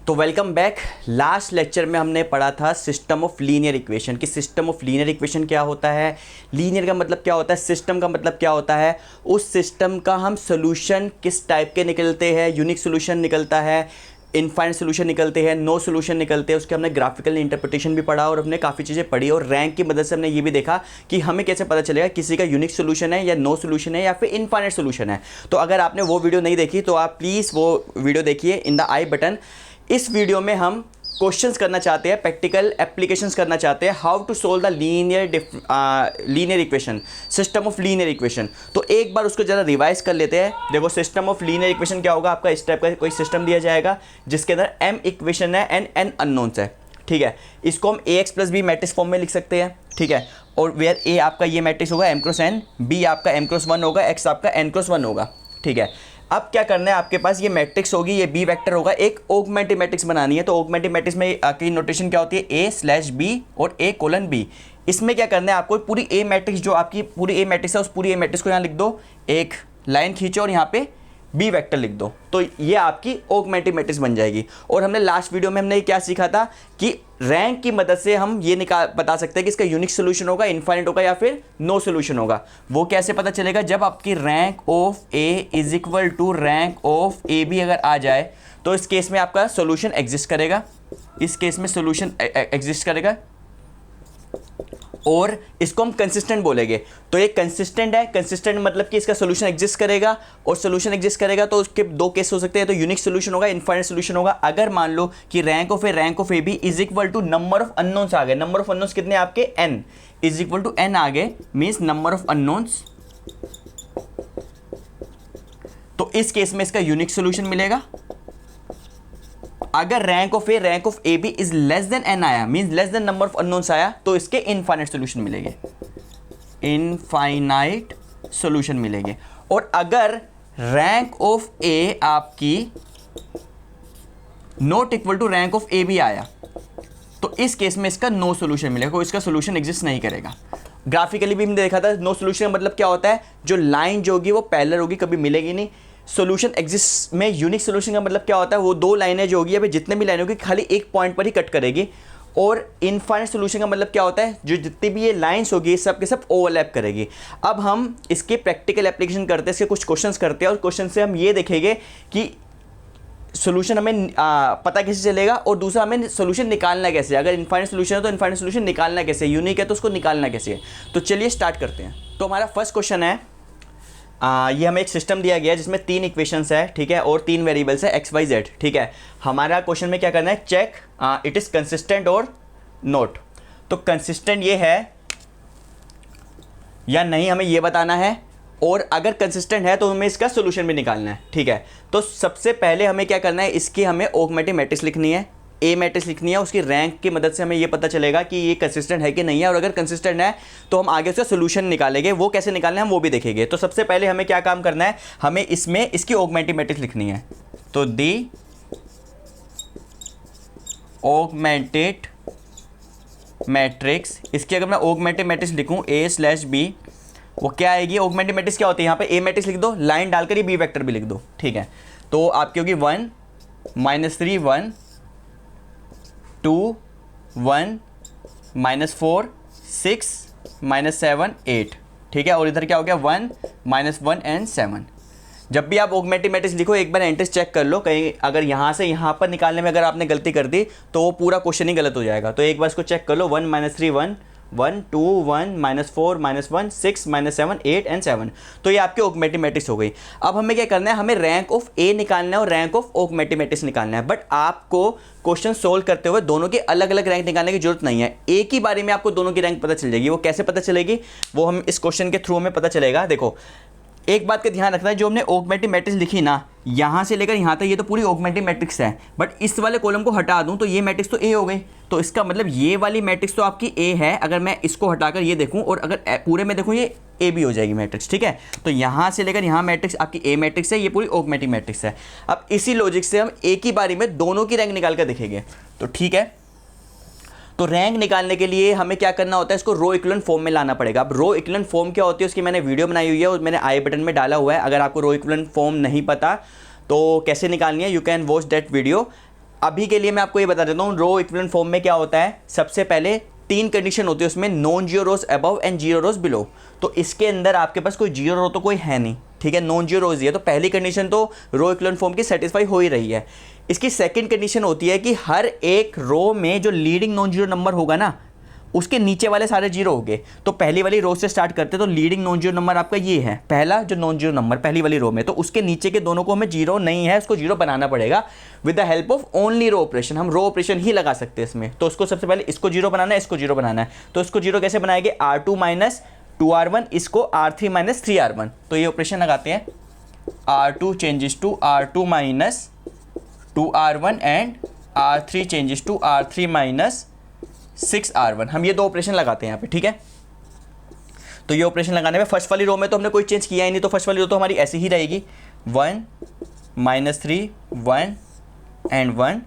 तो welcome back. Last lecture में हमने पढ़ा था सिस्टम ऑफ लीनियर इक्वेशन कि सिस्टम ऑफ लीनियर इक्वेशन क्या होता है, लीनियर का मतलब क्या होता है, सिस्टम का मतलब क्या होता है, उस सिस्टम का हम सोल्यूशन किस टाइप के निकलते हैं, यूनिक सोल्यूशन निकलता है, इनफाइनाइट सोल्यूशन निकलते हैं, नो सोल्यूशन निकलते हैं। उसके हमने ग्राफिकल इंटरप्रिटेशन भी पढ़ा और हमने काफ़ी चीज़ें पढ़ी और रैंक की मदद से हमने ये भी देखा कि हमें कैसे पता चलेगा किसी का यूनिक सोल्यूशन है या नो सोल्यूशन है या फिर इनफाइनाइट सोल्यूशन है। तो अगर आपने वो वीडियो नहीं देखी तो आप प्लीज़ वो वीडियो देखिए इन द आई बटन। इस वीडियो में हम क्वेश्चंस करना चाहते हैं, प्रैक्टिकल एप्लीकेशंस करना चाहते हैं, how to solve the linear equation, system of linear equation. तो एक बार उसको ज़रा रिवाइज कर लेते हैं। देखो सिस्टम ऑफ लीनियर इक्वेशन क्या होगा, आपका इस टाइप का कोई सिस्टम दिया जाएगा जिसके अंदर m इक्वेशन है एंड n अननोन्स है, ठीक है। इसको हम ax plus B matrix form में लिख सकते हैं, ठीक है। और वेयर a आपका ये मैट्रिक्स होगा m क्रॉस n, b आपका m क्रॉस 1 होगा, x आपका n क्रॉस 1 होगा, ठीक है। अब क्या करना है, आपके पास ये मैट्रिक्स होगी, ये बी वेक्टर होगा, एक ऑगमेंटेड मैट्रिक्स बनानी है। तो ऑगमेंटेड मैट्रिक्स में की नोटेशन क्या होती है, a स्लैश b और a कोलन b। इसमें क्या करना है आपको, पूरी a मैट्रिक्स जो आपकी पूरी a मैट्रिक्स है उस पूरी a मैट्रिक्स को यहाँ लिख दो, एक लाइन खींचो और यहाँ पे बी वेक्टर लिख दो, तो ये आपकी ऑगमेंटेड मैट्रिक्स बन जाएगी। और हमने लास्ट वीडियो में हमने क्या सीखा था कि रैंक की मदद से हम ये बता सकते हैं कि इसका यूनिक सोल्यूशन होगा, इनफाइनाइट होगा या फिर नो सोल्यूशन होगा। वो कैसे पता चलेगा, जब आपकी rank of A is equal to rank of A B अगर आ जाए तो इस केस में आपका सोल्यूशन एग्जिस्ट करेगा, इस केस में सोल्यूशन एग्जिस्ट करेगा और इसको हम कंसिस्टेंट बोलेंगे। तो ये कंसिस्टेंट है, कंसिस्टेंट मतलब कि इसका सोल्यूशन एग्जिस्ट करेगा और सोल्यूशन एग्जिस्ट करेगा तो उसके दो केस हो सकते हैं, तो यूनिक सोल्यूशन होगा, इनफाइनाइट सोल्यूशन होगा। अगर मान लो कि rank of A B is equal to number of unknowns आ गए, नंबर ऑफ अननोन्स कितने आपके n is equal to n आ गए, मीन्स नंबर ऑफ अननोन्स, तो इस केस में इसका यूनिक सोल्यूशन मिलेगा। अगर rank of A B is less than n आया, means less than number of unknowns आया, तो इसके इनफाइनाइट सॉल्यूशन मिलेंगे, इनफाइनाइट सॉल्यूशन मिलेंगे। और अगर रैंक ऑफ ए आपकी not equal to rank of A B आया तो इस केस में इसका नो सॉल्यूशन मिलेगा, कोई इसका सॉल्यूशन एग्जिस्ट नहीं करेगा। ग्राफिकली भी हमने देखा था नो सॉल्यूशन का मतलब क्या होता है, जो लाइन जो होगी वो पैरेलल होगी, कभी मिलेगी नहीं। सोल्यूशन एग्जिस्ट में यूनिक सोल्यूशन का मतलब क्या होता है, वो दो लाइनें जो होगी या फिर जितने भी लाइन होगी खाली एक पॉइंट पर ही कट करेगी। और इनफाइनाइट सोल्यूशन का मतलब क्या होता है, जो जितनी भी ये लाइंस होगी सब के सब ओवरलैप करेगी। अब हम इसके प्रैक्टिकल एप्लीकेशन करते हैं, इसके कुछ क्वेश्चंस करते हैं और क्वेश्चन से हम ये देखेंगे कि सोल्यूशन हमें पता कैसे चलेगा और दूसरा हमें सोल्यूशन निकालना कैसे। अगर इनफाइनाइट सोल्यूशन है तो इनफाइनाइट सोल्यूशन निकालना कैसे, यूनिक है तो उसको निकालना कैसे है। तो चलिए स्टार्ट करते हैं। तो हमारा फर्स्ट क्वेश्चन है, ये हमें एक सिस्टम दिया गया है जिसमें 3 इक्वेशंस है, ठीक है, और 3 वेरिएबल्स है x y z, ठीक है। हमारा क्वेश्चन में क्या करना है, चेक इट इज कंसिस्टेंट और नोट। तो कंसिस्टेंट ये है या नहीं हमें ये बताना है, और अगर कंसिस्टेंट है तो हमें इसका सोल्यूशन भी निकालना है, ठीक है। तो सबसे पहले हमें क्या करना है, इसकी हमें ऑगमेंटेड मैट्रिक्स लिखनी है, ए मैट्रिक्स लिखनी है। उसकी रैंक की मदद से हमें ये पता चलेगा कि ये कंसिस्टेंट है कि नहीं है, और अगर कंसिस्टेंट है तो हम आगे उसका सोल्यूशन निकालेंगे। वो कैसे निकालना है हम वो भी देखेंगे। तो सबसे पहले हमें क्या काम करना है, हमें इसमें इसकी ऑगमेंटेड मैट्रिक्स लिखनी है। तो दी ऑगमेंटेड मैट्रिक्स, इसकी अगर मैं ऑगमेंटेड मैट्रिक्स लिखूं a स्लैश बी, वो क्या आएगी, ऑगमेंटेड मैट्रिक्स क्या होती है, यहाँ पे a मैट्रिक्स लिख दो, लाइन डालकर ये b वेक्टर भी लिख दो, ठीक है। तो आपकी होगी 1 -3 1 2 1 -4 6 -7 8, ठीक है। और इधर क्या हो गया 1 -1 एंड 7। जब भी आप ऑगमेंटेड मैट्रिक्स लिखो एक बार एंट्रीज चेक कर लो, कहीं अगर यहाँ से यहाँ पर निकालने में अगर आपने गलती कर दी तो वो पूरा क्वेश्चन ही गलत हो जाएगा। तो एक बार इसको चेक कर लो, 1 -3 1 1 2 1 -4 -1 6 -7 8 एंड 7। तो ये आपकी ऑगमेंटेड मैट्रिक्स हो गई। अब हमें क्या करना है, हमें रैंक ऑफ ए निकालना है और रैंक ऑफ ऑगमेंटेड मैट्रिक्स निकालना है। बट आपको क्वेश्चन सोल्व करते हुए दोनों की अलग अलग रैंक निकालने की जरूरत नहीं है, एक ही बारे में आपको दोनों की रैंक पता चल जाएगी। वो कैसे पता चलेगी, वो हम इस क्वेश्चन के थ्रू हमें पता चलेगा। देखो एक बात का ध्यान रखना है, जो हमने ऑगमेंटेड मैट्रिक्स लिखी ना, यहाँ से लेकर यहाँ तक ये तो पूरी ऑगमेंटेड मैट्रिक्स है, बट इस वाले कॉलम को हटा दूँ तो ये मैट्रिक्स तो ए हो गई। तो इसका मतलब ये वाली मैट्रिक्स तो आपकी ए है, अगर मैं इसको हटाकर ये देखूँ और अगर पूरे में देखूँ ये ए बी हो जाएगी मैट्रिक्स, ठीक है। तो यहाँ से लेकर यहाँ मैट्रिक्स आपकी ए मैट्रिक्स है, ये पूरी ऑगमेंटेड मैट्रिक्स है। अब इसी लॉजिक से हम एक ही बारी में दोनों की रैंक निकाल कर देखेंगे, तो ठीक है। तो रैंक निकालने के लिए हमें क्या करना होता है, इसको रो इक्विवेलेंट फॉर्म में लाना पड़ेगा। अब रो इक्विवेलेंट फॉर्म क्या होती है उसकी मैंने वीडियो बनाई हुई है और मैंने आई बटन में डाला हुआ है। अगर आपको रो इक्विवेलेंट फॉर्म नहीं पता तो कैसे निकालनी है, you can watch that video. अभी के लिए मैं आपको ये बता देता हूँ रो इक्विवेलेंट फॉर्म में क्या होता है। सबसे पहले 3 कंडीशन होती है उसमें, non zero rose above and zero rose below. तो इसके अंदर आपके पास कोई जीरो रो तो कोई है नहीं, ठीक है, नॉन जीरो रोज ही है, तो पहली कंडीशन तो रो इक्विवेलेंट फॉर्म की सेटिस्फाई हो ही रही है। इसकी सेकंड कंडीशन होती है कि हर एक रो में जो लीडिंग नॉन जीरो नंबर होगा ना, उसके नीचे वाले सारे जीरो हो गए। तो पहली वाली रो से स्टार्ट करते, तो लीडिंग नॉन जीरो नंबर आपका ये है, पहला जो नॉन जीरो नंबर पहली वाली रो में, तो उसके नीचे के दोनों को हमें जीरो नहीं है, उसको जीरो बनाना पड़ेगा with the help of only row operation. हम रो ऑपरेशन ही लगा सकते हैं इसमें। तो उसको सबसे पहले इसको जीरो बनाना है, इसको जीरो बनाना है। तो इसको जीरो कैसे बनाएंगे, R2 माइनस 2R1, इसको R3 माइनस 3R1। तो ये ऑपरेशन लगाते हैं, R2 changes to R2 minus 2R1 and R3 changes to R3 minus 6R1। हम ये दो ऑपरेशन लगाते हैं यहाँ पे, ठीक है। तो ये ऑपरेशन लगाने में फर्स्ट वाली रो में तो हमने कोई चेंज किया ही नहीं, तो फर्स्ट वाली रो तो हमारी ऐसी ही रहेगी, 1 माइनस 3 1 एंड 1।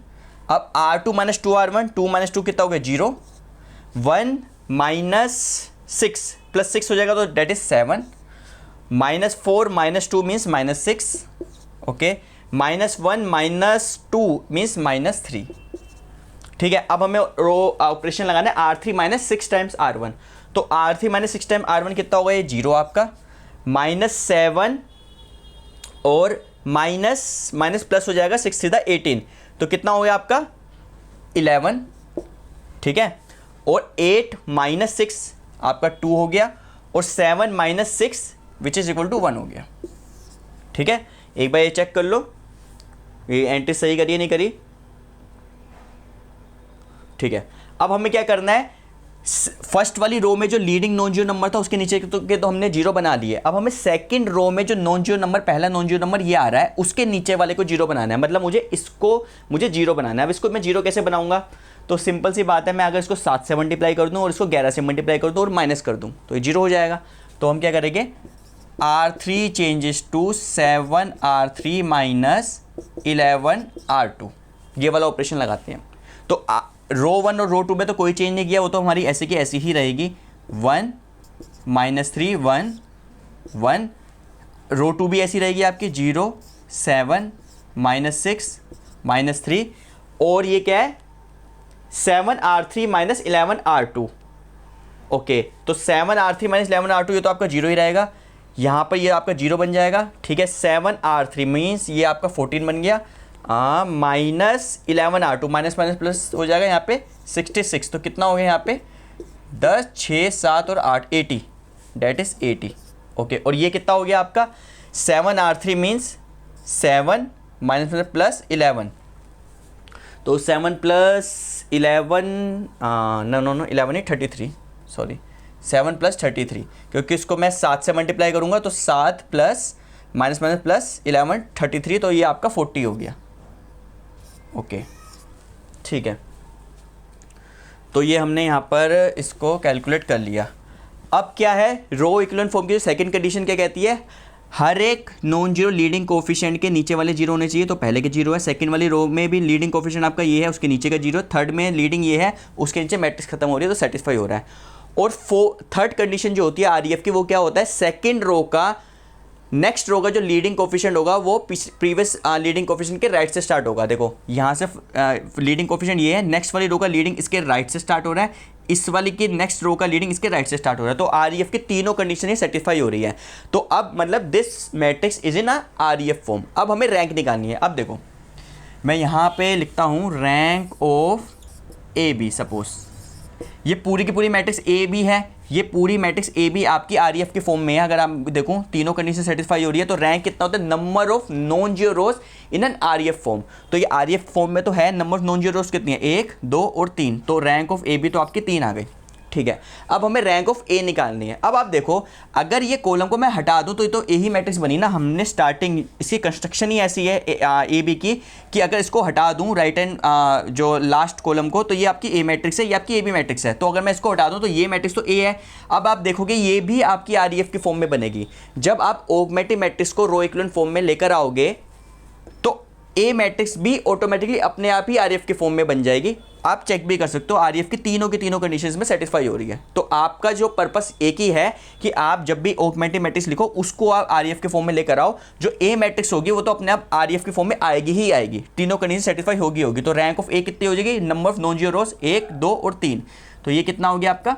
अब R2 माइनस 2R1, 2 माइनस 2 कितना हो गया 0, 1 माइनस 6 प्लस 6 हो जाएगा तो that is 7, minus 4 minus 2 means minus 6, okay, minus 1 minus 2 means minus 3, ठीक है। अब हमें रो ऑपरेशन लगाना है R3 माइनस 6 टाइम्स R1। तो R3 माइनस 6 टाइम R1 कितना होगा, ये 0 आपका, माइनस 7 और माइनस माइनस प्लस हो जाएगा 6 सीधा 18, तो कितना हो गया आपका 11, ठीक है। और 8 माइनस 6 आपका 2 हो गया, और 7 minus 6 which is equal to 1 हो गया, ठीक है। एक बार ये चेक कर लो, ये एंट्री सही करी नहीं करी, ठीक है। अब हमें क्या करना है, फर्स्ट वाली रो में जो लीडिंग नॉन जीरो नंबर था उसके नीचे तो हमने जीरो बना लिए। अब हमें सेकंड रो में जो नॉन जीरो नंबर, पहला नॉन जीरो नंबर ये आ रहा है, उसके नीचे वाले को जीरो बनाना है, मतलब मुझे जीरो बनाना है। अब इसको मैं जीरो कैसे बनाऊंगा, तो सिंपल सी बात है, मैं अगर इसको 7 से मल्टीप्लाई कर दूं और इसको 11 से मल्टीप्लाई कर दूं और माइनस कर दूं तो ये जीरो हो जाएगा। तो हम क्या करेंगे, R3 changes to 7R3 minus 11R2, ये वाला ऑपरेशन लगाते हैं। तो रो 1 और रो 2 में तो कोई चेंज नहीं किया, वो तो हमारी ऐसे की ऐसी ही रहेगी, 1 माइनस 3 1 1, रो 2 भी ऐसी रहेगी आपकी, 0 7 माइनस 6 माइनस 3, और ये क्या है 7R3 माइनस 11R2, ओके। तो 7R3 माइनस 11R2 ये तो आपका जीरो ही रहेगा, यहाँ पर ये आपका जीरो बन जाएगा, ठीक है। 7R3 मीन्स ये आपका 14 बन गया, minus 11R2, minus minus plus हो जाएगा यहाँ पे 66, तो कितना हो गया यहाँ पे 10 6 7 और 8 80, डेट इज 80, ओके। और ये कितना हो गया आपका 7R3 means 7 minus minus plus 11, तो 7 प्लस 11 नो 11 ही 33, सॉरी 7 प्लस 33, क्योंकि इसको मैं 7 से मल्टीप्लाई करूँगा तो 7 प्लस माइनस माइनस प्लस 11 33, तो ये आपका 40 हो गया, ओके, ठीक है। तो ये हमने यहाँ पर इसको कैलकुलेट कर लिया। अब क्या है, रो इक्विवेलेंट फॉर्म की जो सेकंड कंडीशन क्या कहती है, हर एक नॉन जीरो लीडिंग कोफिशिएंट के नीचे वाले जीरो होने चाहिए, तो पहले के जीरो है, सेकंड वाली रो में भी लीडिंग कोफिशिएंट आपका ये है, उसके नीचे का जीरो, थर्ड में लीडिंग ये है, उसके नीचे मैट्रिक्स खत्म हो रही है, तो सेटिस्फाई हो रहा है। और थर्ड कंडीशन जो होती है REF की, वो क्या होता है, सेकेंड रो का नेक्स्ट रो का जो लीडिंग कोफिशिएंट होगा वो प्रीवियस लीडिंग कोफिशिएंट के राइट से स्टार्ट होगा। देखो यहाँ से लीडिंग कोफिशिएंट ये है, नेक्स्ट वाली रो का लीडिंग इसके राइट से स्टार्ट हो रहा है, इस वाली की नेक्स्ट रो का लीडिंग इसके राइट से स्टार्ट हो रहा है, तो REF की तीनों कंडीशन ही सेटिस्फाई हो रही है। तो अब मतलब this matrix is in REF form. अब हमें रैंक निकालनी है। अब देखो मैं यहाँ पे लिखता हूँ रैंक ऑफ AB, सपोज ये पूरी की पूरी मैट्रिक्स AB है, ये पूरी मैट्रिक्स AB आपकी REF के फॉर्म में है। अगर आप देखो तीनों कंडीशन सेटिस्फाई हो रही है, तो रैंक कितना होता है, number of non zero rows in an REF form. तो ये REF फॉर्म में तो है, number of non zero rows कितनी है, 1 2 और 3, तो रैंक ऑफ AB तो आपकी 3 आ गई, ठीक है। अब हमें रैंक ऑफ A निकालनी है। अब आप देखो अगर ये कॉलम को मैं हटा दूं तो ये तो A ही मैट्रिक्स बनी ना, हमने स्टार्टिंग इसकी कंस्ट्रक्शन ही ऐसी है AB की कि अगर इसको हटा दूं राइट एंड जो लास्ट कॉलम को, तो ये आपकी A मैट्रिक्स है, ये आपकी AB मैट्रिक्स है। तो अगर मैं इसको हटा दूं तो ये मैट्रिक्स तो A है। अब आप देखोगे ये भी आपकी REF की फॉर्म में बनेगी। जब आप ऑगमेंटेड मैट्रिक्स को रो इक्विवेलेंट फॉर्म में लेकर आओगे तो ए मैट्रिक्स भी ऑटोमेटिकली अपने आप ही आरएफ के फॉर्म में बन जाएगी। आप चेक भी कर सकते हो आरएफ की तीनों कंडीशंस में सेटिस्फाई हो रही है। तो आपका जो पर्पस एक ही है कि आप जब भी ऑगमेंटेड मैट्रिक्स लिखो उसको आप आरएफ के फॉर्म में लेकर आओ। जो ए मैट्रिक्स होगी वो तो अपने आप आरएफ के फॉर्म में आएगी ही आएगी, तीनों कंडीशन सेटिस्फाई होगी। तो रैंक ऑफ ए कितनी हो जाएगी, नंबर ऑफ नॉन जीरो रोज 1, 2 और 3। तो ये कितना हो गया आपका,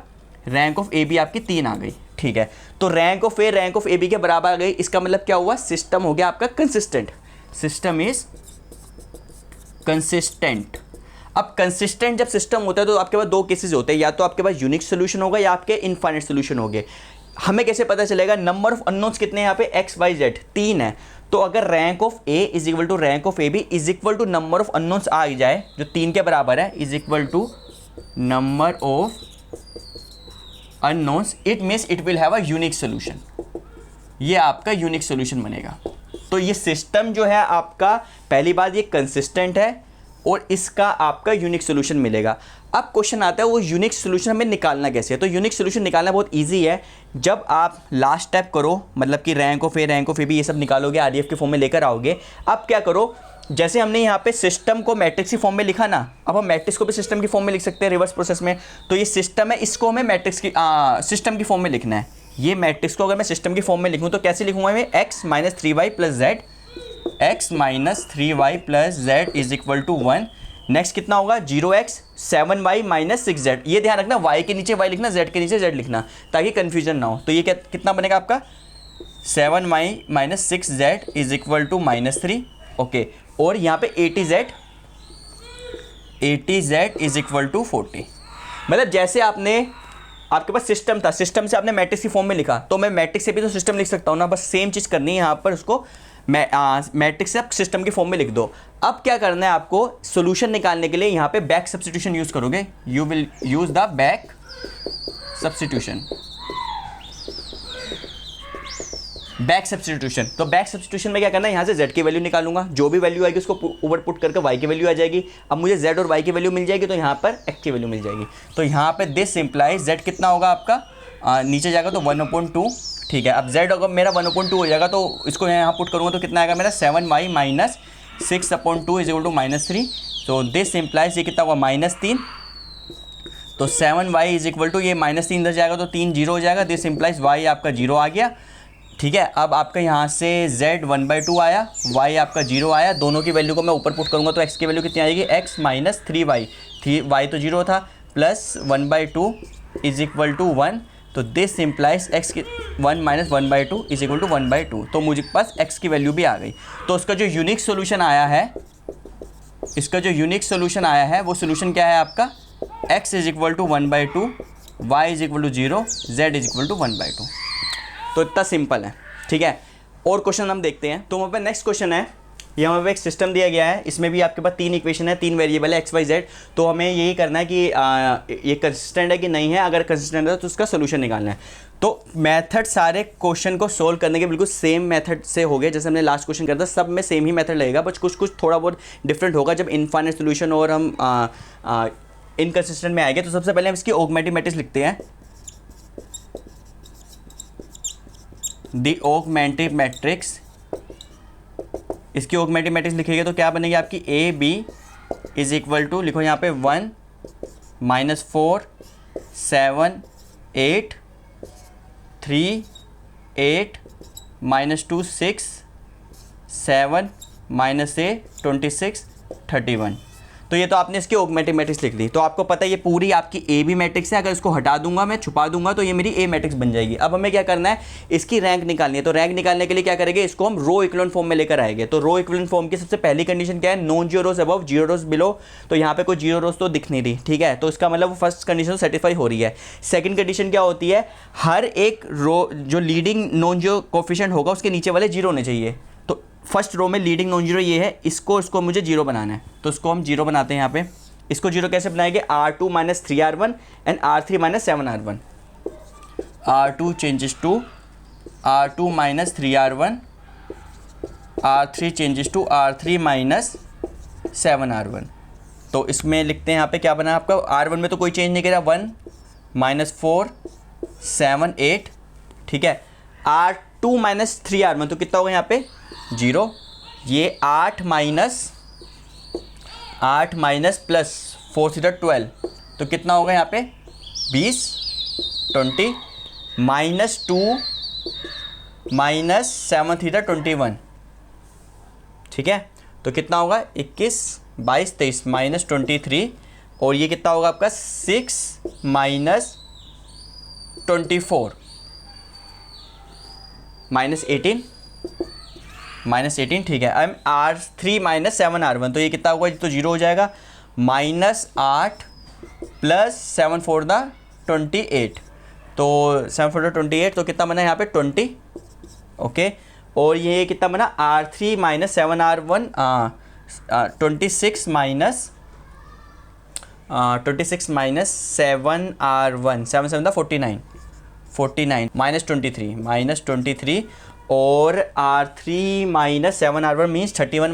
रैंक ऑफ ए बी आपकी 3 आ गई। ठीक है, तो रैंक ऑफ ए बी के बराबर आ गई। इसका मतलब क्या हुआ, सिस्टम हो गया आपका कंसिस्टेंट। System is consistent. अब कंसिस्टेंट जब सिस्टम होता है तो आपके पास दो केसेस होते हैं, या तो आपके पास यूनिक सोल्यूशन होगा या आपके इनफाइनाइट सोल्यूशन होंगे। हमें कैसे पता चलेगा, नंबर ऑफ अननोन्स कितने हैं यहाँ पे, एक्स वाई जेड 3 है। तो अगर rank of A is equal to rank of A B is equal to number of unknowns आ जाए जो 3 के बराबर है, is equal to number of unknowns, it means it will have a unique solution. ये आपका यूनिक सोल्यूशन बनेगा। तो ये सिस्टम जो है आपका, पहली बात ये कंसिस्टेंट है और इसका आपका यूनिक सोल्यूशन मिलेगा। अब क्वेश्चन आता है वो यूनिक सोल्यूशन हमें निकालना कैसे है। तो यूनिक सोल्यूशन निकालना बहुत इजी है। जब आप लास्ट स्टेप करो, मतलब कि रैंक ऑफ ए बी ये सब निकालोगे, आरएफ के फॉर्म में लेकर आओगे। अब क्या करो, जैसे हमने यहाँ पे सिस्टम को मैट्रिक्स की फॉर्म में लिखा ना, अब हम मैट्रिक्स को भी सिस्टम की फॉर्म में लिख सकते हैं रिवर्स प्रोसेस में। तो ये सिस्टम है, इसको हमें मैट्रिक्स की सिस्टम की फॉर्म में लिखना है। ये मैट्रिक्स को अगर मैं सिस्टम की फॉर्म में लिखूँ तो कैसे लिखूँगा मैं, x minus 3y plus z, x minus 3y plus z is equal to 1। Next कितना होगा, 0x 7y माइनस 6z। ये ध्यान रखना, y के नीचे y लिखना, z के नीचे z लिखना, ताकि कंफ्यूजन ना हो। तो ये कितना बनेगा आपका, 7y minus 6z is equal to -3। Okay, और यहाँ पे 80z इज इक्वल टू 40। मतलब जैसे आपके पास सिस्टम था, सिस्टम से आपने मैट्रिक्स की फॉर्म में लिखा, तो मैं मैट्रिक्स से भी तो सिस्टम लिख सकता हूँ ना। बस सेम चीज़ करनी है यहाँ पर, उसको मैट्रिक्स से आप सिस्टम की फॉर्म में लिख दो। अब क्या करना है आपको, सॉल्यूशन निकालने के लिए यहाँ पे बैक सब्स्टिट्यूशन यूज़ करोगे। You will use the back substitution. Back substitution, तो बैक सब्स्टिट्यूशन में क्या करना है, यहाँ से z की वैल्यू निकालूंगा, जो भी वैल्यू आएगी उसको ऊपर पुट करके y की वैल्यू आ जाएगी। अब मुझे z और y की वैल्यू मिल जाएगी, तो यहाँ पर x की वैल्यू मिल जाएगी। तो यहाँ पे दिस इम्प्लाइज z कितना होगा आपका, नीचे जाएगा तो 1/2। ठीक है, अब z अगर मेरा 1/2 हो जाएगा तो इसको यहाँ पुट करूँगा तो कितना आएगा मेरा, 7y minus 6/2 is equal to -3। तो दिस इम्प्लाइज ये कितना हुआ, -3। तो 7y इज इक्वल टू, ये -3 इधर जाएगा तो 3 0 हो जाएगा। दिस इम्प्लाइज y आपका 0 आ गया। ठीक है, अब आपका यहाँ से z 1/2 आया, y आपका 0 आया। दोनों की वैल्यू को मैं ऊपर पुट करूँगा तो x की वैल्यू कितनी आएगी, x माइनस 3y, y तो 0 था, प्लस 1/2 इज इक्वल टू 1। तो दिस इम्प्लाइज x की 1 माइनस 1/2 इज इक्वल टू 1/2। तो मुझे पास x की वैल्यू भी आ गई। तो उसका जो यूनिक सोल्यूशन आया है, वो सोल्यूशन क्या है आपका, x is equal to 1/2, y is equal to 0, z is equal to 1/2। तो इतना सिंपल है। ठीक है, और क्वेश्चन हम देखते हैं। तो वहाँ पे नेक्स्ट क्वेश्चन है, ये हमें एक सिस्टम दिया गया है, इसमें भी आपके पास 3 इक्वेशन है, 3 वेरिएबल है एक्स वाई जेड। तो हमें यही करना है कि ये कंसिस्टेंट है कि नहीं है। अगर कंसिस्टेंट है तो उसका सोल्यूशन निकालना है। तो मेथड सारे क्वेश्चन को सोल्व करने के बिल्कुल सेम मेथड से हो गए, जैसे हमने लास्ट क्वेश्चन करता, सब में सेम ही मेथड लगेगा, बस कुछ थोड़ा बहुत डिफरेंट होगा जब इनफाइनाइट सोल्यूशन और हम इनकंसिस्टेंट में आएंगे। तो सबसे पहले हम इसकी ऑगमेंटेड मैट्रिक्स लिखते हैं। दी ऑगमेंटेड मैट्रिक्स, इसकी ऑगमेंटेड मैट्रिक्स लिखेंगे तो क्या बनेगी आपकी, A B is equal to, लिखो यहाँ पे 1 -4 7 8 3 8 -2 6 7 -8 26 31। तो ये तो आपने इसकी ऑगमेंटेड मैट्रिक्स लिख ली। तो आपको पता है ये पूरी आपकी ए बी मैट्रिक्स है। अगर इसको हटा दूंगा मैं, छुपा दूंगा, तो ये मेरी ए मैट्रिक्स बन जाएगी। अब हमें क्या करना है, इसकी रैंक निकालनी है। तो रैंक निकालने के लिए क्या करेंगे, इसको हम रो इक्विवेलेंट फॉर्म में लेकर आएंगे। तो रो इक्विवेलेंट फॉर्म की सबसे पहली कंडीशन क्या है, नॉन जीरो रोज अबव, जीरो रोज बिलो। तो यहाँ पे कोई जीरो रोज तो दिख नहीं रही। ठीक है, तो इसका मतलब वो फर्स्ट कंडीशन सेटिस्फाई हो रही है। सेकंड कंडीशन क्या होती है, हर एक रो जो लीडिंग नॉन जीरो कोफिशिएंट होगा उसके नीचे वाले जीरो होने चाहिए। तो फर्स्ट रो में लीडिंग नॉन जीरो ये है, इसको मुझे जीरो बनाना है। तो इसको हम जीरो बनाते हैं यहाँ पे। इसको जीरो कैसे बनाएंगे, R2 minus 3R1 and R3 minus 7R1। R2 changes to R2 minus 3R1, R3 changes to R3 minus 7R1। तो इसमें लिखते हैं यहाँ पे क्या बना आपका, R1 में तो कोई चेंज नहीं करा, 1 -4 7 8। ठीक है, R2 माइनस 3R1 तो कितना होगा यहाँ पे 0। ये 8 माइनस प्लस 4 थीटा 12, तो कितना होगा यहाँ पे 20 20 माइनस 2 माइनस 7 थीटा 21, ठीक है। तो कितना होगा 21 22 23 माइनस 23, और ये कितना होगा आपका 6 माइनस 24 माइनस 18, ठीक है। अब R3 माइनस 7R1, तो ये कितना होगा, तो 0 हो जाएगा। -8 प्लस 7 4 28, तो 7 4 28, तो कितना बना यहाँ पे 20, ओके। और ये कितना बना R3 minus 7R1 26 minus 7R1, 7 7 49 minus 23 और R3 minus 7R1 means 31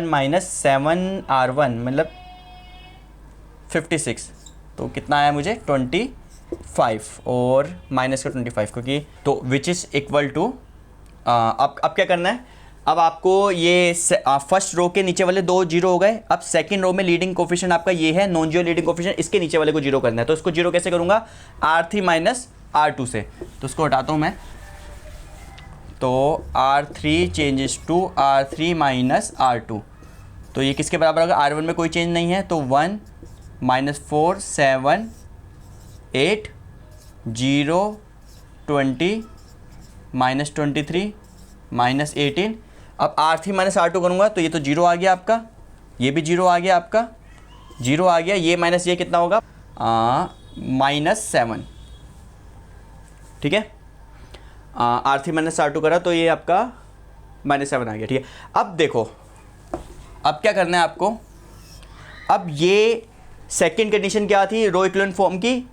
minus 7R1 मतलब 56, तो कितना आया मुझे 25 और माइनस का 25, क्योंकि तो विच इज़ इक्वल टू, अब क्या करना है, अब आपको ये फर्स्ट रो के नीचे वाले 2 जीरो हो गए। अब सेकंड रो में लीडिंग कोफिशिएंट आपका ये है, नॉन जीरो लीडिंग कोफिशिएंट, इसके नीचे वाले को जीरो करना है। तो इसको जीरो कैसे करूँगा, R3 माइनस R2 से, तो इसको हटाता हूँ मैं। तो R3 changes to R3 minus R2, तो ये किसके बराबर होगा, R1 में कोई चेंज नहीं है, तो 1 -4 7 8 0 20 माइनस 23 माइनस 18। अब R3 माइनस R2 करूँगा तो ये तो 0 आ गया आपका, ये भी 0 आ गया आपका, 0 आ गया, ये माइनस ये कितना होगा -7, ठीक है। R3 माइनस R2 करा तो ये आपका -7 आ गया, ठीक है। अब देखो, अब क्या करना है आपको, अब ये सेकंड कंडीशन क्या थी, रो इक्विवेलेंट फॉर्म की,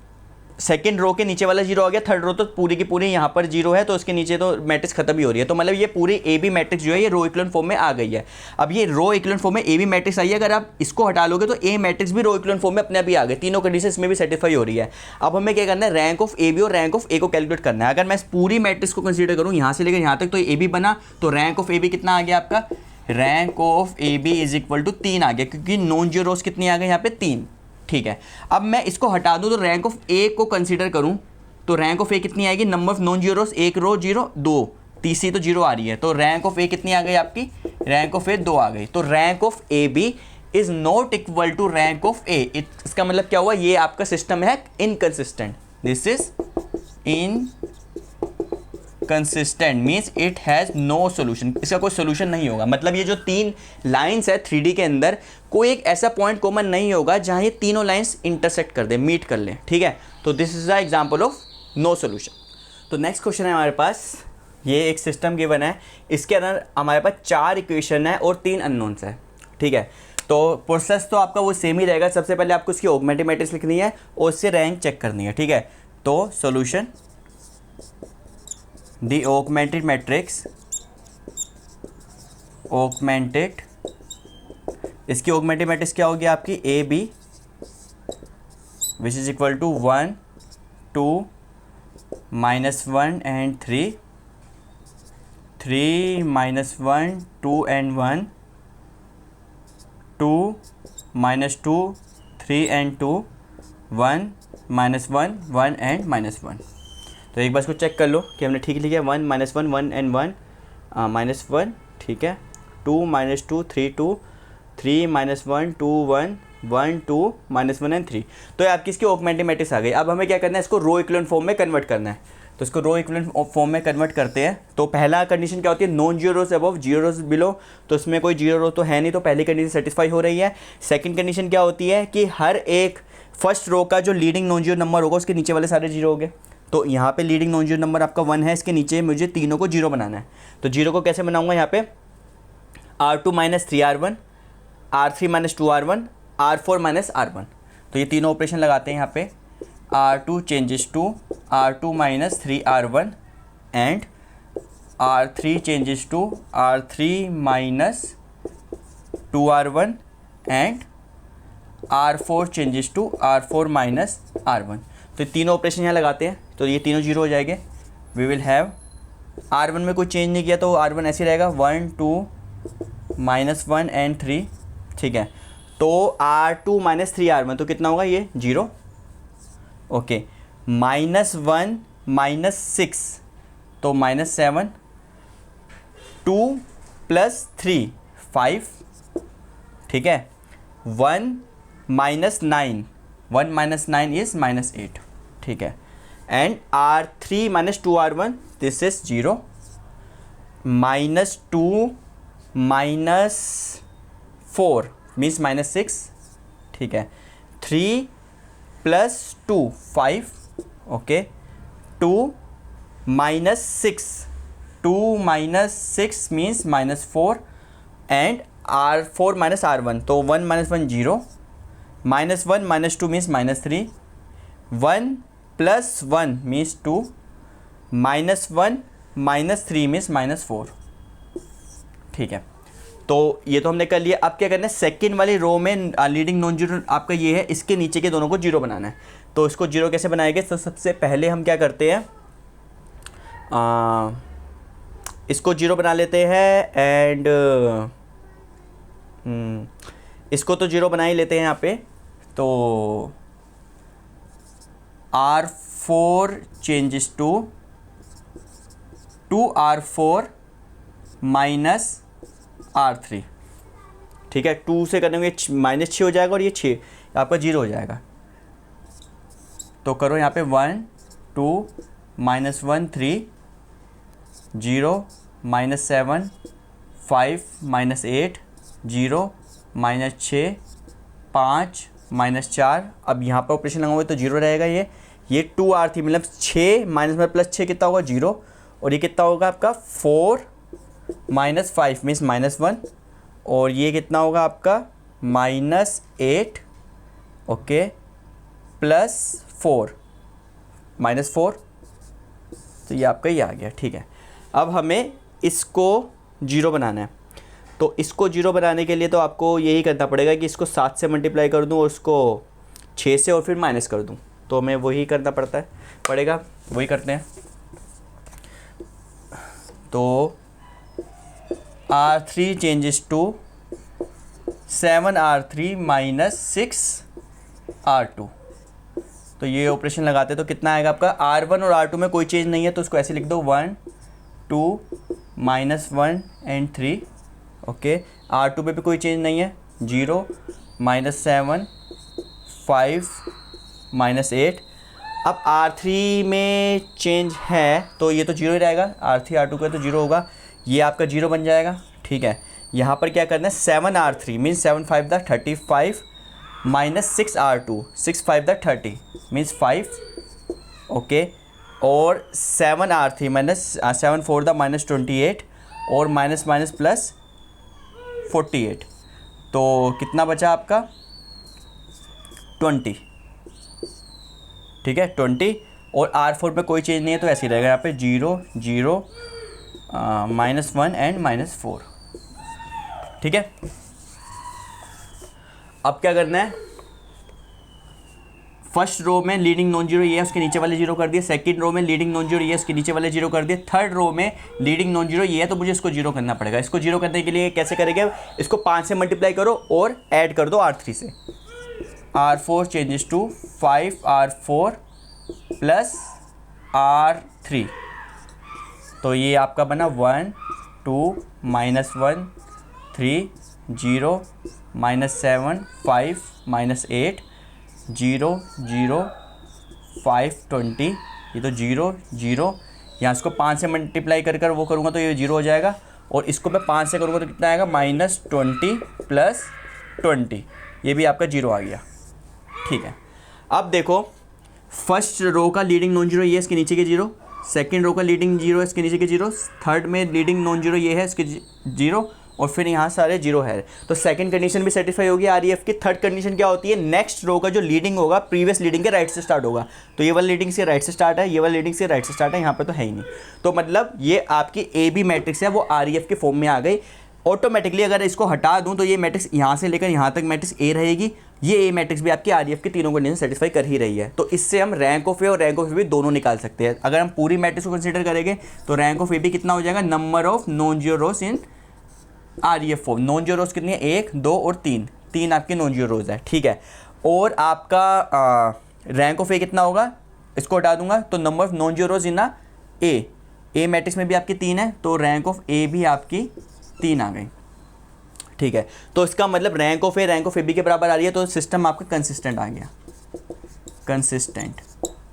सेकंड रो के नीचे वाला 0 आ गया, थर्ड रो तो पूरी की पूरी यहाँ पर 0 है, तो उसके नीचे तो मैट्रिक्स खत्म ही हो रही है, तो मतलब ये पूरी ए बी मैट्रिक्स जो है ये रो इक्विवेलेंट फॉर्म में आ गई है। अब ये रो इक्विवेलेंट फॉर्म में ए बी मैट्रिक्स आई है, अगर आप इसको हटा लोगे तो ए मैट्रिक्स भी रो इक्विवेलेंट फॉर्म में अपने आप ही आ गए, तीनों कंडीशन इसमें भी सेटिस्फाई हो रही है। अब हमें क्या करना है, रैंक ऑफ ए बी और रैंक ऑफ ए को कैलकुलेट करना है। अगर मैं इस पूरी मैट्रिक्स को कंसीडर करूँ यहाँ से लेकर यहाँ तक, तो ए बी बना, तो रैंक ऑफ ए बी कितना आ गया आपका, rank of A B is equal to 3 आ गया, क्योंकि नॉन जीरो रोज कितनी आ गई यहाँ पे 3, ठीक है। अब मैं इसको हटा दूँ तो रैंक ऑफ ए को कंसीडर करूँ तो रैंक ऑफ ए कितनी आएगी, नंबर ऑफ नॉन जीरोस, एक रो 0 2, तीसरी तो 0 आ रही है, तो रैंक ऑफ ए कितनी आ गई आपकी, रैंक ऑफ ए 2 आ गई। तो rank of A B is not equal to rank of A, इसका मतलब क्या हुआ, ये आपका सिस्टम है inconsistent, this is inconsistent means it has no solution, इसका कोई सोल्यूशन नहीं होगा। मतलब ये जो 3 लाइन्स है 3D के अंदर, कोई एक ऐसा पॉइंट कॉमन नहीं होगा जहाँ ये तीनों लाइन्स इंटरसेक्ट कर दे, मीट कर ले, ठीक है। तो this is the example of no solution. तो नेक्स्ट क्वेश्चन है हमारे पास, ये एक सिस्टम गिवन है, इसके अंदर हमारे पास 4 इक्वेशन है और 3 अननोन्स है, ठीक है। तो प्रोसेस तो आपका वो सेम ही रहेगा, सबसे पहले आपको इसकी ऑगमेंटेड मैट्रिक्स लिखनी है और उससे रैंक चेक करनी है, ठीक है। तो solution the augmented matrix, augmented, इसकी ऑगमेंटेड मैट्रिक्स क्या होगी आपकी, A B which is equal to 1 2 -1 and 3 3 -1 2 and 1 2 -2 3 and 2 1 -1 1 and -1। तो एक बार इसको चेक कर लो कि हमने ठीक लिखा है, 1 -1 1 and 1 -1, ठीक है। 2 -2 3 2 3 -1 2 1 1 2 -1 and 3, तो ये आपकी इसकी ऑगमेंटेड मैट्रिक्स आ गई। अब हमें क्या करना है, इसको रो इक्विवेलेंट फॉर्म में कन्वर्ट करना है, तो इसको रो इक्विवेलेंट फॉर्म में कन्वर्ट करते हैं। तो पहला कंडीशन क्या होती है, नॉन जीरो रोज अबव, जीरो रोज बिलो, तो इसमें कोई जीरो रो तो है नहीं, तो पहली कंडीशन सेटिस्फाई हो रही है। सेकंड कंडीशन क्या होती है कि हर एक फर्स्ट रो का जो लीडिंग नॉन जीरो नंबर होगा उसके नीचे वाले सारे जीरो हो गए, तो यहाँ पे लीडिंग नॉन जीरो नंबर आपका 1 है, इसके नीचे मुझे तीनों को जीरो बनाना है। तो जीरो को कैसे बनाऊंगा, यहाँ पे R2 minus 3R1 R3 minus 2R1 R4 minus R1, तो ये तीनों ऑपरेशन लगाते हैं यहाँ पे, R2 changes to R2 minus 3R1 and R3 changes to R3 minus 2R1 and R4 changes to R4 minus R1। तो तीनों ऑपरेशन यहाँ लगाते हैं, तो ये तीनों जीरो हो जाएंगे। वी विल हैव R1 में कोई चेंज नहीं किया तो R1 ऐसे रहेगा 1 2 -1 एंड 3, ठीक है। तो R2 - 3R1 तो कितना होगा ये 0, ओके। -1 -6 तो -7, 2 + 3 5, ठीक है। 1 -9, 1 - 9 इज़ -8, ठीक है। And R3 - 2R1 this is 0, -2 -4 means -6, ठीक है। 3 + 2 5, okay. 2 -6, 2 -6 means -4 and R4 - R1 तो 1 - 1 0, -1 -2 मीन्स -3, 1 + 1 मीन्स 2, -1 -3 मीन्स -4, ठीक है। तो ये तो हमने कर लिया। अब क्या करना है, सेकंड वाली रो में लीडिंग नॉन जीरो आपका ये है, इसके नीचे के दोनों को जीरो बनाना है। तो इसको जीरो कैसे बनाएंगे, तो सबसे पहले हम क्या करते हैं, इसको जीरो बना लेते हैं एंड इसको तो जीरो बना ही लेते हैं यहाँ पे। तो R4 changes to 2R4 -R3, ठीक है। 2 से करेंगे -6 हो जाएगा और ये 6 आपका 0 हो जाएगा। तो करो यहाँ पे 1 2 -1 3 0 -7 5 -8 0 -6 5 -4। अब यहाँ पर ऑपरेशन लगाओगे तो 0 रहेगा। ये 2R3 मतलब 6 -6 कितना होगा 0, और ये कितना होगा आपका 4 -5 मीन्स -1, और ये कितना होगा आपका -8, ओके, +4 -4, तो ये आपका ये आ गया, ठीक है। अब हमें इसको 0 बनाना है। तो इसको 0 बनाने के लिए तो आपको यही करना पड़ेगा कि इसको 7 से मल्टीप्लाई कर दूं और उसको 6 से और फिर माइनस कर दूं। तो हमें वही करना पड़ेगा, वही करते हैं। तो R3 changes to 7R3 -6R2। तो ये ऑपरेशन लगाते तो कितना आएगा आपका, R1 और R2 में कोई चेंज नहीं है तो उसको ऐसे लिख दो 1 2 -1 एंड 3, ओके। R2 पे भी कोई चेंज नहीं है 0 -7 5 -8। अब R3 में चेंज है तो ये तो 0 ही रहेगा, R3 R2 का तो 0 होगा, ये आपका 0 बन जाएगा, ठीक है। यहाँ पर क्या करना है 7R3 means 7 5 the 35 -6R2 6 5 the 30 means 5, okay. और 7R3 -7 4 द -28 और माइनस प्लस 48, तो कितना बचा आपका 20, ठीक है 20। और R4 पे कोई चेंज नहीं है तो ऐसे ही रहेगा यहाँ पे 0 0 -1 एंड -4, ठीक है। अब क्या करना है, फर्स्ट रो में लीडिंग नॉन जीरो ये है, उसके नीचे वाले जीरो कर दिए। सेकंड रो में लीडिंग नॉन जीरो ये है, उसके नीचे वाले जीरो कर दिए। थर्ड रो में लीडिंग नॉन जीरो ये है, तो मुझे इसको जीरो करना पड़ेगा। इसको जीरो करने के लिए कैसे करेंगे, इसको 5 से मल्टीप्लाई करो और ऐड कर दो R3 से। R4 changes to 5R4 plus R3, तो ये आपका बना 1 2 -1 3 0 -7 5 -8 0 0 5 20, ये तो 0 0, यहाँ इसको 5 से मल्टीप्लाई कर वो करूँगा तो ये 0 हो जाएगा। और इसको मैं 5 से करूँगा तो कितना आएगा -20 प्लस 20, ये भी आपका 0 आ गया, ठीक है। अब देखो फर्स्ट रो का लीडिंग नॉन जीरो ये है, इसके नीचे के 0। सेकंड रो का लीडिंग 0 है, इसके नीचे के 0। थर्ड में लीडिंग नॉन जीरो ये है, इसके 0, और फिर यहाँ सारे 0 है। तो सेकंड कंडीशन भी सेटिस्फाई होगी REF की। थर्ड कंडीशन क्या होती है, नेक्स्ट रो का जो लीडिंग होगा प्रीवियस लीडिंग के राइट से स्टार्ट होगा। तो ये वाला लीडिंग से राइट से स्टार्ट है, ये वाला लीडिंग से राइट से स्टार्ट है, यहाँ पे तो है ही नहीं। तो मतलब ये आपकी AB मैट्रिक्स है, वो REF के फॉर्म में आ गई ऑटोमेटिकली। अगर इसको हटा दूँ तो ये मैट्रिक्स यहाँ से लेकर यहाँ तक मैट्रिक्स A रहेगी, ये ए मैट्रिक्स भी आपकी आरईएफ के तीनों कंडीशन सेटिस्फाई कर ही रही है। तो इससे हम रैंक ऑफ ए और रैंक ऑफ ए भी दोनों निकाल सकते हैं। अगर हम पूरी मैट्रिक्स को कंसीडर करेंगे तो रैंक ऑफ ए भी कितना हो जाएगा, number of non zero rows in REF form. Non zero rows कितनी है, 1 2 और 3, 3 आपकी नॉन जीरो रोज है, ठीक है। और आपका रैंक ऑफ ए कितना होगा, इसको हटा दूंगा तो number of non zero rows in A matrix में भी आपकी 3 है, तो रैंक ऑफ ए भी आपकी 3 आ गई, ठीक है। तो इसका मतलब रैंक ऑफ ए बी के बराबर आ रही है, तो सिस्टम आपका कंसिस्टेंट आ गया, कंसिस्टेंट,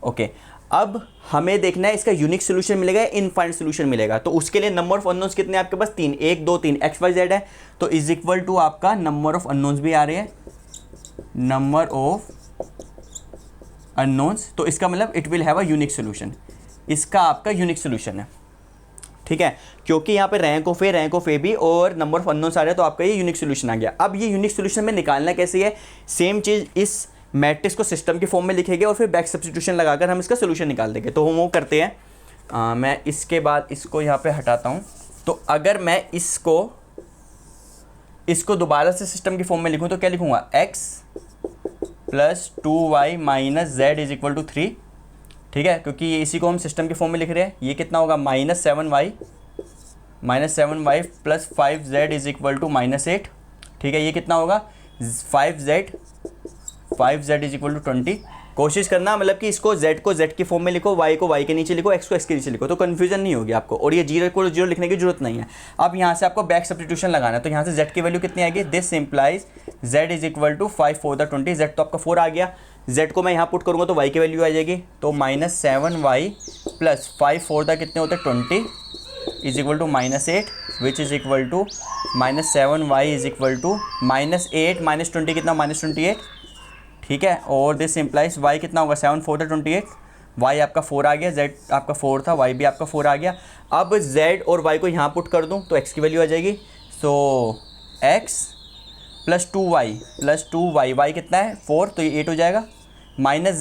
ओके। अब हमें देखना है इसका यूनिक सोल्यूशन मिलेगा या इनफाइनाइट सोल्यूशन मिलेगा। तो उसके लिए नंबर ऑफ अननोन्स कितने हैं आपके पास, 3, 1 2 3 एक्स वाई जेड है, तो इज इक्वल टू आपका नंबर ऑफ अननोन्स भी आ रहे हैं, नंबर ऑफ अननोन्स। तो इसका मतलब it will have a unique solution, इसका आपका यूनिक सोल्यूशन है, ठीक है, क्योंकि यहाँ पे रैंक ऑफ ए बी और नंबर ऑफ अननोन्स आ रहे हैं, तो आपका ये यूनिक सोल्यूशन आ गया। अब ये यूनिक सोल्यूशन में निकालना कैसे है, सेम चीज़ इस मैट्रिक्स को सिस्टम के फॉर्म में लिखेंगे और फिर बैक सब्स्टिट्यूशन लगाकर हम इसका सोल्यूशन निकाल देंगे। तो हम वो करते हैं, मैं इसके बाद इसको यहाँ पे हटाता हूँ। तो अगर मैं इसको दोबारा से सिस्टम के फॉर्म में लिखूँ तो क्या लिखूँगा, x plus 2y minus z is equal to 3, ठीक है, क्योंकि ये इसी को हम सिस्टम के फॉर्म में लिख रहे हैं। ये कितना होगा, -7y plus 5z is equal to -8, ठीक है। ये कितना होगा, 5z इज इक्वल टू 20। कोशिश करना मतलब कि इसको z को z के फॉर्म में लिखो, y को y के नीचे लिखो, x को x के नीचे लिखो, तो कन्फ्यूजन नहीं होगी आपको। और ये 0 को 0 लिखने की जरूरत नहीं है। अब यहाँ से आपको बैक सब्स्टिट्यूशन लगाना है, तो यहाँ से z की वैल्यू कितनी आएगी, this implies z is equal to 5 4 20, z तो आपका 4 आ गया। z को मैं यहाँ पुट करूँगा तो y की वैल्यू आ जाएगी, तो -7y प्लस 5 4 कितने होते हैं 20 is equal to -8 which is equal to -7y is equal to -8 -20 कितना, -28, ठीक है। और दिस इम्प्लाइज y कितना होगा, 7 4 28, y आपका 4 आ गया, z आपका 4 था, y भी आपका 4 आ गया। अब z और y को यहाँ पुट कर दूँ तो x की वैल्यू आ जाएगी, सो x प्लस 2y y कितना है 4, तो ये 8 हो जाएगा, माइनस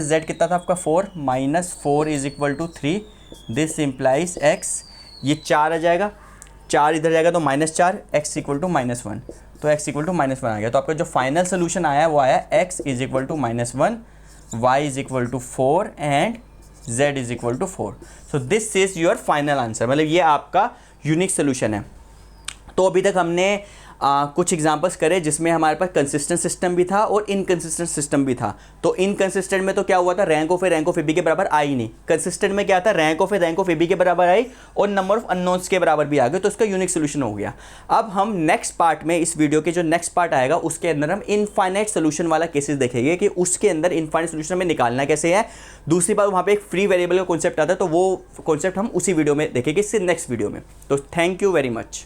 z कितना था आपका 4, -4 is equal to 3, this implies x, ये 4 आ जाएगा, 4 इधर जाएगा तो -4, x इक्वल टू -1, तो x इक्वल टू -1 आ गया। तो आपका जो फाइनल सोल्यूशन आया वो आया x is equal to -1, y is equal to 4 and z is equal to 4। So this is your final answer, मतलब ये आपका यूनिक सोल्यूशन है। तो अभी तक हमने कुछ एग्जांपल्स करे जिसमें हमारे पास कंसिस्टेंट सिस्टम भी था और इनकंसिस्टेंट सिस्टम भी था। तो इनकंसिस्टेंट में तो क्या हुआ था, रैंक ऑफ ए बी के बराबर आई नहीं। कंसिस्टेंट में क्या था, रैंक ऑफ ए बी के बराबर आई और नंबर ऑफ अननोन्स के बराबर भी आ गए, तो इसका यूनिक सोल्यूशन हो गया। अब हम नेक्स्ट पार्ट में, इस वीडियो के जो नेक्स्ट पार्ट आएगा उसके अंदर हम इनफाइनाइट सोल्यूशन वाला केसेस देखेंगे कि उसके अंदर इनफाइनाइट सोल्यूशन में निकालना कैसे है। दूसरी बात वहाँ पे एक फ्री वेरिएबल का कॉन्सेप्ट आता है, तो वो कॉन्सेप्ट हम उसी वीडियो में देखेंगे, इससे नेक्स्ट वीडियो में। तो थैंक यू वेरी मच।